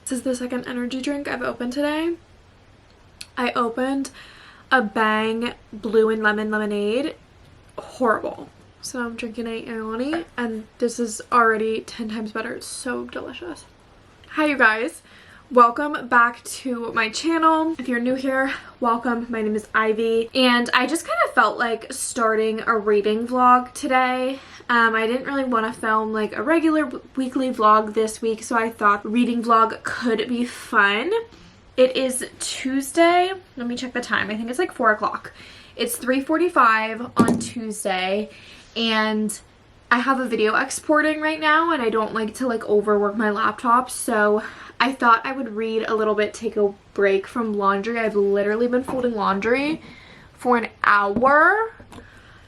This is the second energy drink I've opened today. I opened a Bang blue and lemon lemonade. Horrible. So I'm drinking a Aoni, and this is already 10 times better. It's so delicious. Hi you guys. Welcome back to my channel. If you're new here, welcome. My name is Ivy, and I just kind of felt like starting a reading vlog today. I didn't really want to film like a regular weekly vlog this week, so I thought reading vlog could be fun. It is Tuesday. Let me check the time. I think it's like 4 o'clock. It's 3:45 on Tuesday, and I have a video exporting right now, and I don't like to like overwork my laptop, so I thought I would read a little bit, take a break from laundry. I've literally been folding laundry for an hour.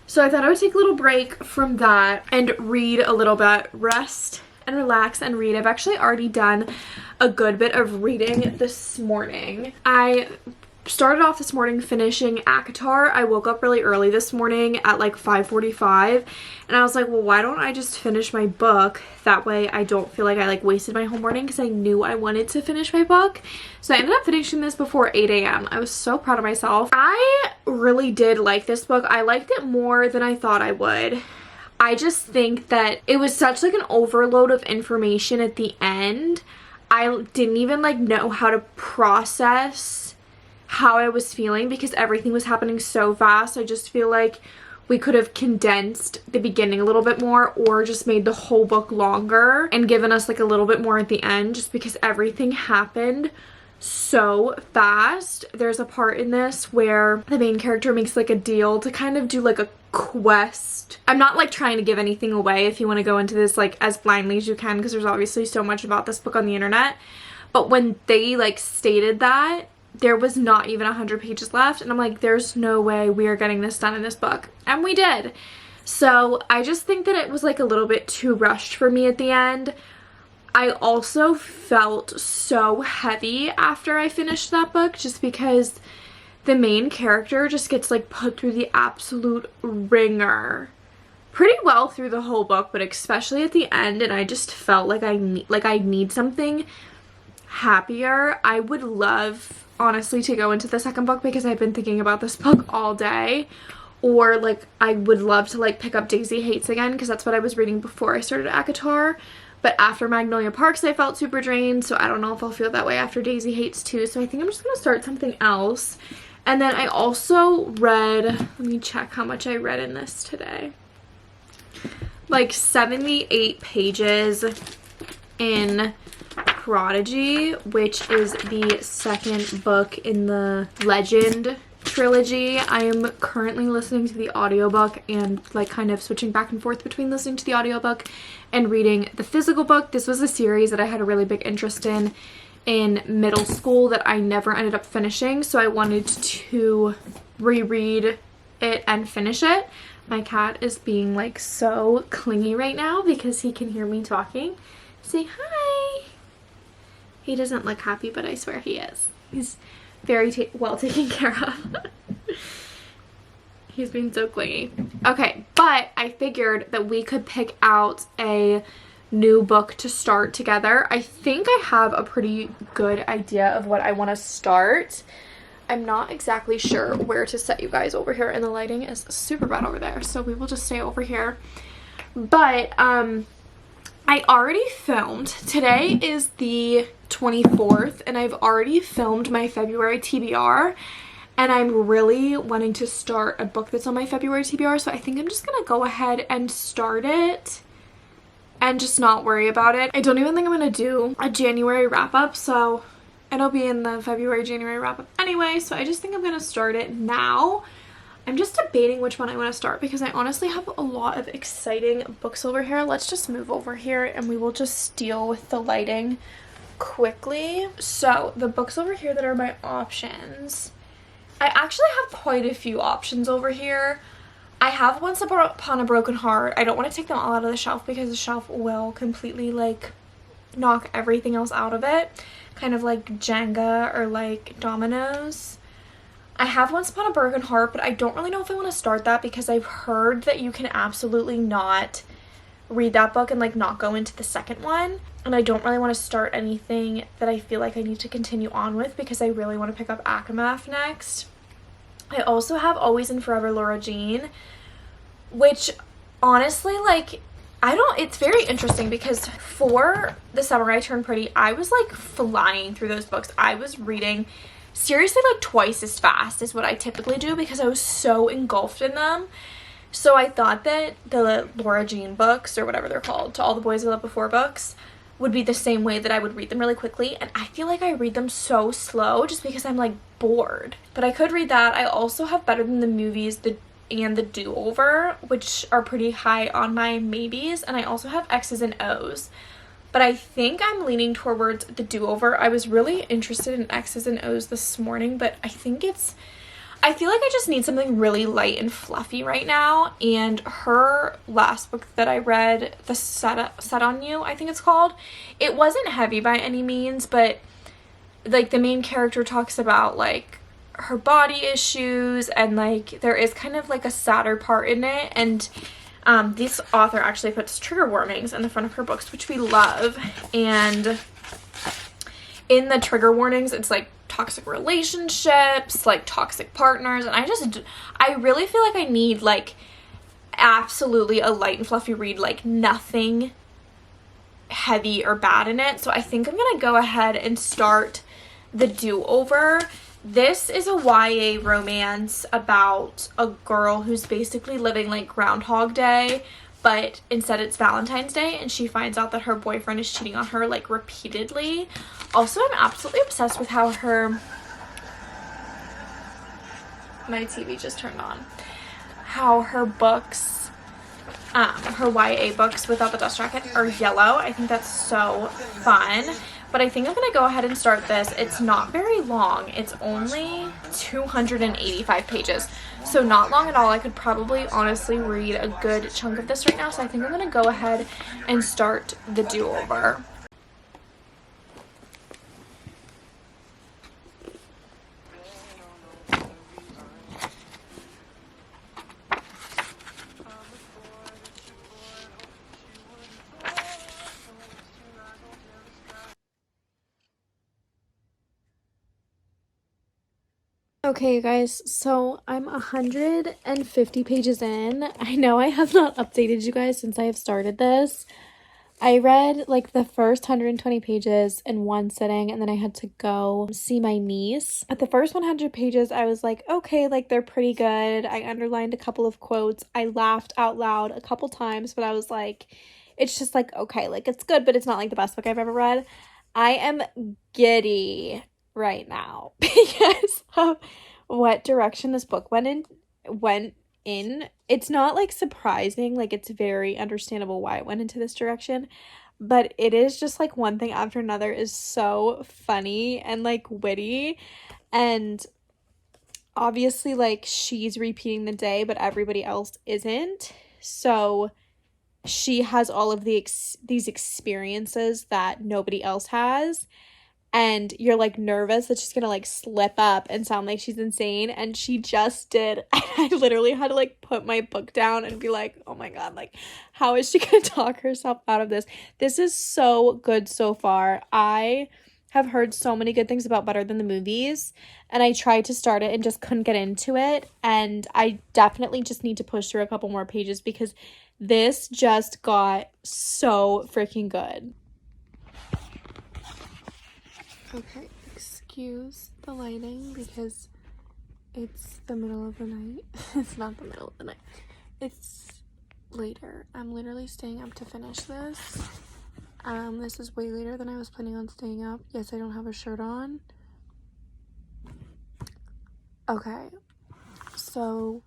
So I thought I would take a little break from that and read a little bit, rest and relax and read. I've actually already done a good bit of reading this morning. I started off this morning finishing ACOTAR. I woke up really early this morning at like 5:45, and I was like, well, why don't I just finish my book? That way I don't feel like I like wasted my whole morning, because I knew I wanted to finish my book. So I ended up finishing this before 8 a.m. I was so proud of myself. I really did like this book. I liked it more than I thought I would. I just think that it was such like an overload of information at the end. I didn't even like know how to process how I was feeling because everything was happening so fast. I just feel like we could have condensed the beginning a little bit more, or just made the whole book longer and given us like a little bit more at the end, just because everything happened so fast. There's a part in this where the main character makes like a deal to kind of do like a quest. I'm not like trying to give anything away if you want to go into this like as blindly as you can, because there's obviously so much about this book on the internet. But when they like stated that, there was not even 100 pages left, and I'm like, there's no way we are getting this done in this book, and we did. So I just think that it was like a little bit too rushed for me at the end. I also felt so heavy after I finished that book, just because the main character just gets like put through the absolute ringer pretty well through the whole book, but especially at the end, and I just felt like I need something happier. I would love, honestly, to go into the second book, because I've been thinking about this book all day. Or like I would love to like pick up Daisy Hates again, because that's what I was reading before I started ACOTAR. But after Magnolia Parks I felt super drained, so I don't know if I'll feel that way after Daisy Hates too. So I think I'm just gonna start something else. And then I also read, let me check how much I read in this today, like 78 pages in Prodigy, which is the second book in the Legend trilogy. I am currently listening to the audiobook and like kind of switching back and forth between listening to the audiobook and reading the physical book. This was a series that I had a really big interest in middle school that I never ended up finishing, so I wanted to reread it and finish it. My cat is being like so clingy right now because he can hear me talking. Say hi. He doesn't look happy, but I swear he is. He's very well taken care of. He's being so clingy. Okay, but I figured that we could pick out a new book to start together. I think I have a pretty good idea of what I want to start. I'm not exactly sure where to set you guys over here, and the lighting is super bad over there, so we will just stay over here. But I already filmed. Today is the 24th, and I've already filmed my February TBR, and I'm really wanting to start a book that's on my February TBR, so I think I'm just gonna go ahead and start it and just not worry about it. I don't even think I'm gonna do a January wrap-up, so it'll be in the February-January wrap-up anyway, so I just think I'm gonna start it now. I'm just debating which one I want to start, because I honestly have a lot of exciting books over here. Let's just move over here and we will just deal with the lighting quickly. So the books over here that are my options, I actually have quite a few options over here. I have Once Upon a Broken Heart. I don't want to take them all out of the shelf, because the shelf will completely like knock everything else out of it, kind of like Jenga or like dominoes. I have Once Upon a Broken Heart, but I don't really know if I want to start that, because I've heard that you can absolutely not read that book and like not go into the second one. And I don't really want to start anything that I feel like I need to continue on with because I really want to pick up ACOMAF next. I also have Always and Forever Laura Jean, which honestly, like, it's very interesting because for The Summer I Turned Pretty, I was like flying through those books. I was reading seriously like twice as fast as what I typically do because I was so engulfed in them. So I thought that the Laura Jean books, or whatever they're called, To All the Boys I Loved Before books, would be the same way, that I would read them really quickly. And I feel like I read them so slow just because I'm like bored. But I could read that. I also have Better Than the Movies and The Do-Over, which are pretty high on my maybes. And I also have X's and O's. But I think I'm leaning towards The Do-Over. I was really interested in X's and O's this morning, but I feel like I just need something really light and fluffy right now. And her last book that I read, The Set on You, I think it's called, it wasn't heavy by any means, but like the main character talks about like her body issues, and like there is kind of like a sadder part in it. And this author actually puts trigger warnings in the front of her books, which we love. And in the trigger warnings, it's like toxic relationships, like toxic partners, and I really feel like I need like absolutely a light and fluffy read, like nothing heavy or bad in it. So I think I'm gonna go ahead and start The Do-Over. This is a YA romance about a girl who's basically living like Groundhog Day, but instead it's Valentine's Day, and she finds out that her boyfriend is cheating on her like repeatedly. Also, I'm absolutely obsessed with how my TV just turned on. How her books, her YA books without the dust jacket are yellow. I think that's so fun. But I think I'm gonna go ahead and start this. It's not very long. It's only 285 pages. So not long at all. I could probably honestly read a good chunk of this right now. So I think I'm gonna go ahead and start The Do-Over. Okay, you guys, so I'm 150 pages in. I know I have not updated you guys since I have started this. I read like the first 120 pages in one sitting, and then I had to go see my niece. At the first 100 pages, I was like, okay, like they're pretty good. I underlined a couple of quotes. I laughed out loud a couple times, but I was like, it's just like, okay, like it's good, but it's not like the best book I've ever read. I am giddy right now because of what direction this book went in. It's not like surprising, like it's very understandable why it went into this direction, but it is just like one thing after another is so funny and like witty. And obviously like she's repeating the day, but everybody else isn't, so she has all of these experiences that nobody else has, and you're like nervous that she's gonna like slip up and sound like she's insane, and she just did. I literally had to like put my book down and be like, oh my god, like how is she gonna talk herself out of this? This is so good so far. I have heard so many good things about Better Than the Movies, and I tried to start it and just couldn't get into it, and I definitely just need to push through a couple more pages because this just got so freaking good. Okay, excuse the lighting because it's the middle of the night. It's not the middle of the night. It's later. I'm literally staying up to finish this. This is way later than I was planning on staying up. Yes, I don't have a shirt on. Okay, so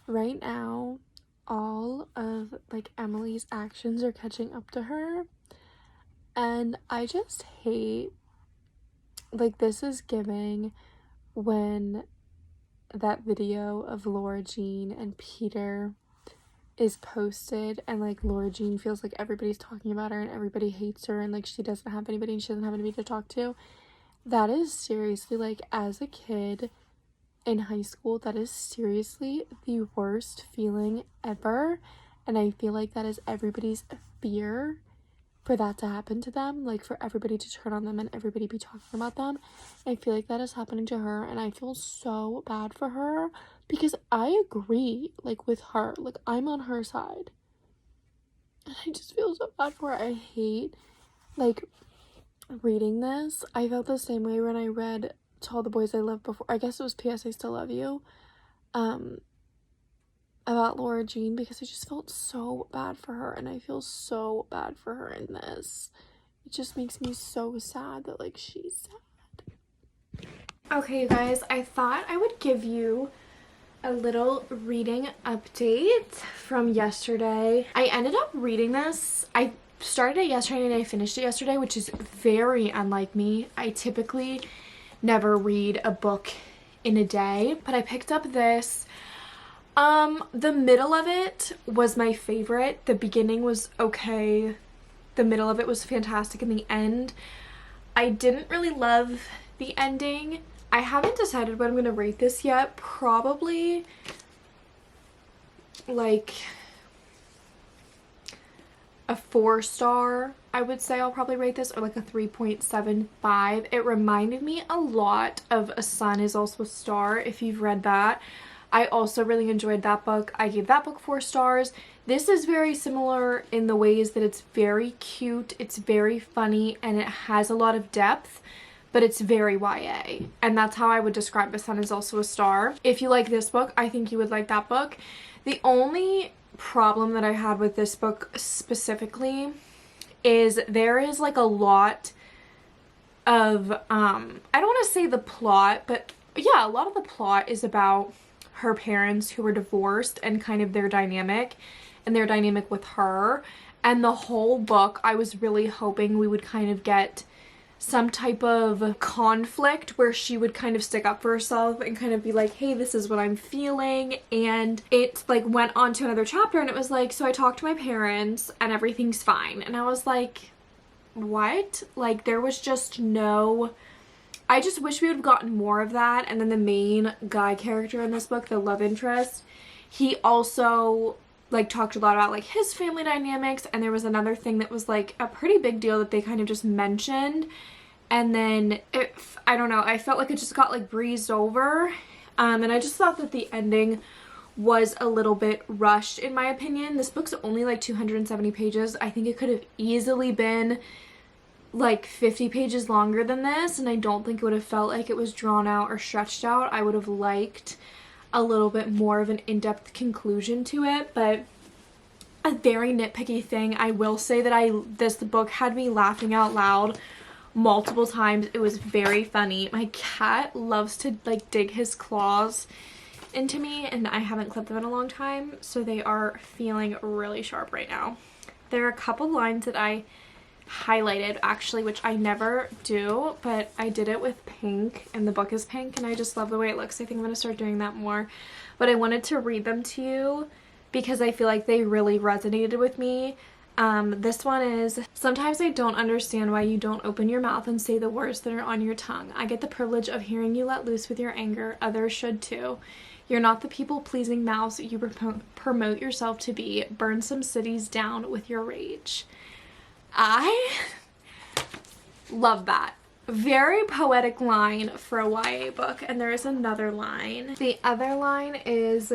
right now, all of like Emily's actions are catching up to her, and I just hate, like, this is giving when that video of Laura Jean and Peter is posted, and like Laura Jean feels like everybody's talking about her and everybody hates her, and like she doesn't have anybody and she doesn't have anybody to talk to. That is seriously, like, as a kid in high school, that is seriously the worst feeling ever. and I feel like that is everybody's fear, for that to happen to them, like for everybody to turn on them and everybody be talking about them. I feel like that is happening to her, and I feel so bad for her because I agree, like, with her. Like, I'm on her side, and I just feel so bad for her. I hate, like, reading this. I felt the same way when I read To All the Boys I Loved Before. I guess it was P.S. I Still Love You, about Laura Jean, because I just felt so bad for her, and I feel so bad for her in this. It just makes me so sad that, like, she's sad. Okay, you guys, I thought I would give you a little reading update from yesterday. I ended up reading this. I started it yesterday and I finished it yesterday, which is very unlike me. I typically never read a book in a day, but I picked up this. The middle of it was my favorite. The beginning was okay. The middle of it was fantastic. In the end, I didn't really love the ending. I haven't decided what I'm going to rate this yet. Probably like a 4-star, I would say I'll probably rate this, or like a 3.75. It reminded me a lot of A Sun Is Also a Star, if you've read that. I also really enjoyed that book. I gave that book 4 stars. This is very similar in the ways that it's very cute, it's very funny, and it has a lot of depth, but it's very YA. And that's how I would describe A Sun Is Also a Star. If you like this book, I think you would like that book. The only problem that I had with this book specifically is there is like a lot of, I don't want to say the plot, but yeah, a lot of the plot is about her parents who were divorced and kind of their dynamic and their dynamic with her. And the whole book, I was really hoping we would kind of get some type of conflict where she would kind of stick up for herself and kind of be like, hey, this is what I'm feeling. And it like went on to another chapter, and it was like, so I talked to my parents and everything's fine. And I was like, what? Like, there was just no, I just wish we would have gotten more of that. And then the main guy character in this book, the love interest, he also like talked a lot about like his family dynamics, and there was another thing that was like a pretty big deal that they kind of just mentioned, and then I don't know, I felt like it just got like breezed over, and I just thought that the ending was a little bit rushed in my opinion. This book's only like 270 pages. I think it could have easily been like 50 pages longer than this, and I don't think it would have felt like it was drawn out or stretched out. I would have liked a little bit more of an in-depth conclusion to it, but a very nitpicky thing, I will say that this book had me laughing out loud multiple times. It was very funny. My cat loves to like dig his claws into me, and I haven't clipped them in a long time, so they are feeling really sharp right now. There are a couple lines that I highlighted actually, which I never do, but I did it with pink, and the book is pink, and I just love the way it looks. I think I'm going to start doing that more, but I wanted to read them to you because I feel like they really resonated with me. This one is, sometimes I don't understand why you don't open your mouth and say the words that are on your tongue. I get the privilege of hearing you let loose with your anger. Others should too. You're not the people-pleasing mouse you promote yourself to be. Burn some cities down with your rage. I love that. Very poetic line for a YA book. And there is another line. The other line is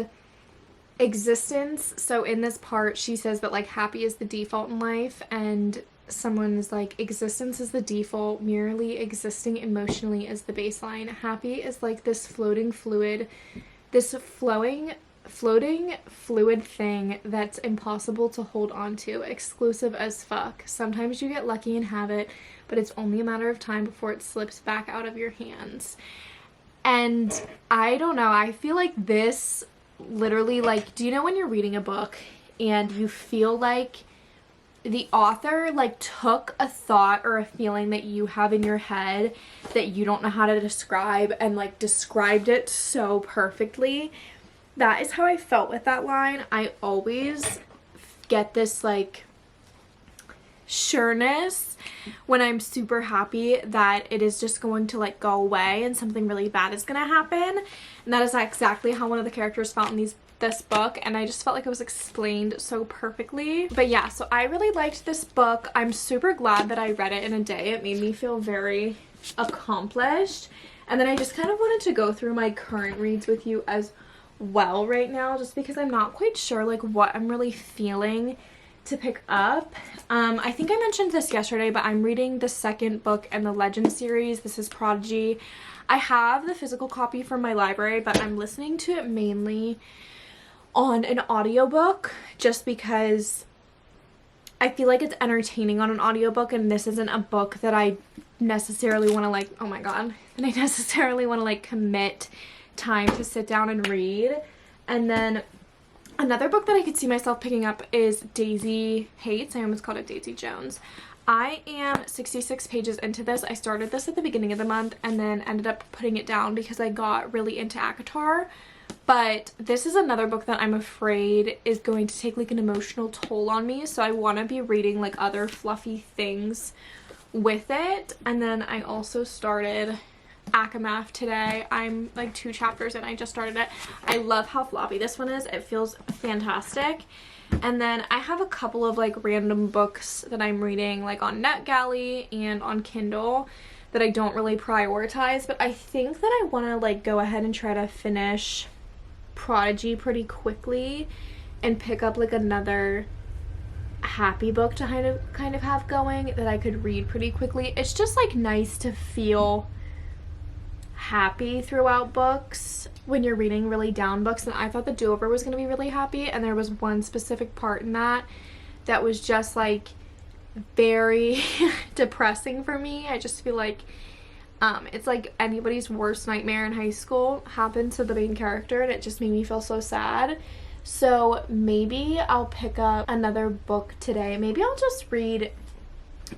existence. So in this part, she says that like happy is the default in life, and someone is like, existence is the default, merely existing emotionally is the baseline. Happy is like this floating fluid, this floating fluid thing that's impossible to hold on to, exclusive as fuck. Sometimes you get lucky and have it, but it's only a matter of time before it slips back out of your hands. And I don't know, I feel like this literally, like, do you know when you're reading a book and you feel like the author like took a thought or a feeling that you have in your head that you don't know how to describe and like described it so perfectly? That is how I felt with that line. I always get this like sureness when I'm super happy that it is just going to like go away and something really bad is gonna happen. And that is exactly how one of the characters felt in this book, and I just felt like it was explained so perfectly. But yeah, so I really liked this book. I'm super glad that I read it in a day. It made me feel very accomplished. And then I just kind of wanted to go through my current reads with you as well right now, just because I'm not quite sure like what I'm really feeling to pick up. I think I mentioned this yesterday, but I'm reading the second book in the Legend series. This is Prodigy. I have the physical copy from my library, but I'm listening to it mainly on an audiobook just because I feel like it's entertaining on an audiobook, and this isn't a book that I necessarily want to like, oh my god, and I necessarily want to like commit time to sit down and read. And then another book that I could see myself picking up is Daisy Hates. I almost called it Daisy Jones. I am 66 pages into this. I started this at the beginning of the month and then ended up putting it down because I got really into ACOTAR. But this is another book that I'm afraid is going to take like an emotional toll on me. So I want to be reading like other fluffy things with it. And then I also started ACOMAF today. I'm like 2 chapters in. I just started it. I love how floppy this one is. It feels fantastic. And then I have a couple of like random books that I'm reading like on NetGalley and on Kindle that I don't really prioritize, but I think that I want to like go ahead and try to finish Prodigy pretty quickly and pick up like another happy book to kind of have going that I could read pretty quickly. It's just like nice to feel happy throughout books when you're reading really down books, and I thought the Do-Over was going to be really happy, and there was one specific part in that was just like very depressing for me. I just feel like it's like anybody's worst nightmare in high school happened to the main character, and it just made me feel so sad. So maybe I'll pick up another book today. Maybe I'll just read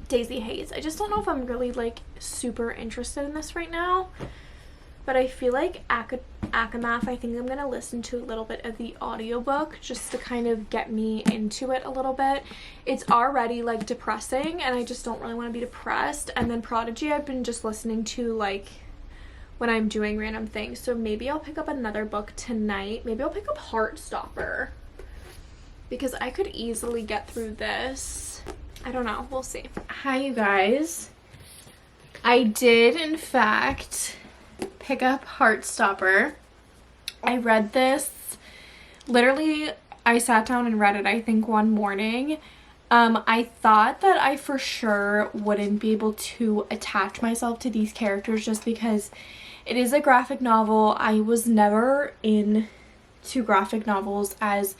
Daisy Hates. I just don't know if I'm really like super interested in this right now. But I feel like ACOMAF, I think I'm going to listen to a little bit of the audiobook just to kind of get me into it a little bit. It's already like depressing, and I just don't really want to be depressed. And then Prodigy I've been just listening to like when I'm doing random things. So maybe I'll pick up another book tonight. Maybe I'll pick up Heartstopper because I could easily get through this. I don't know. We'll see. Hi, you guys. I did, in fact, pick up Heartstopper. I read this, literally, I sat down and read it, I think, one morning. I thought that I for sure wouldn't be able to attach myself to these characters just because it is a graphic novel. I was never into graphic novels as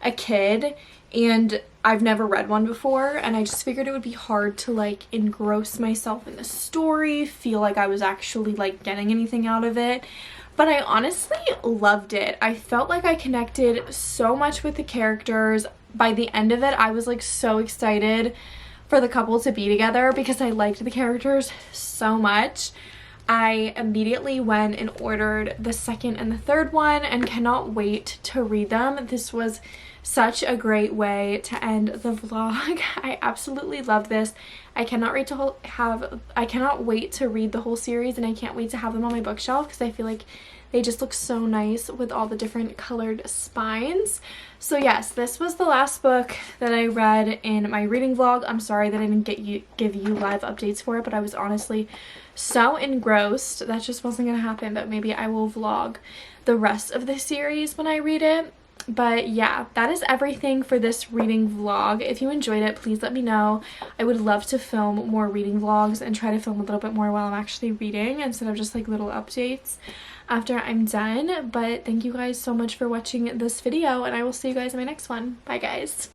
a kid, and I've never read one before, and I just figured it would be hard to like engross myself in the story, feel like I was actually like getting anything out of it. But I honestly loved it. I felt like I connected so much with the characters. By the end of it, I was like so excited for the couple to be together because I liked the characters so much. I immediately went and ordered the second and the third one and cannot wait to read them. This was such a great way to end the vlog. I absolutely love this. I cannot wait to read the whole series, and I can't wait to have them on my bookshelf because I feel like they just look so nice with all the different colored spines. So yes, this was the last book that I read in my reading vlog. I'm sorry that I didn't give you live updates for it, but I was honestly so engrossed that just wasn't gonna happen. But maybe I will vlog the rest of the series when I read it. But yeah, that is everything for this reading vlog. If you enjoyed it, please let me know. I would love to film more reading vlogs and try to film a little bit more while I'm actually reading instead of just like little updates after I'm done. But thank you guys so much for watching this video, and I will see you guys in my next one. Bye guys.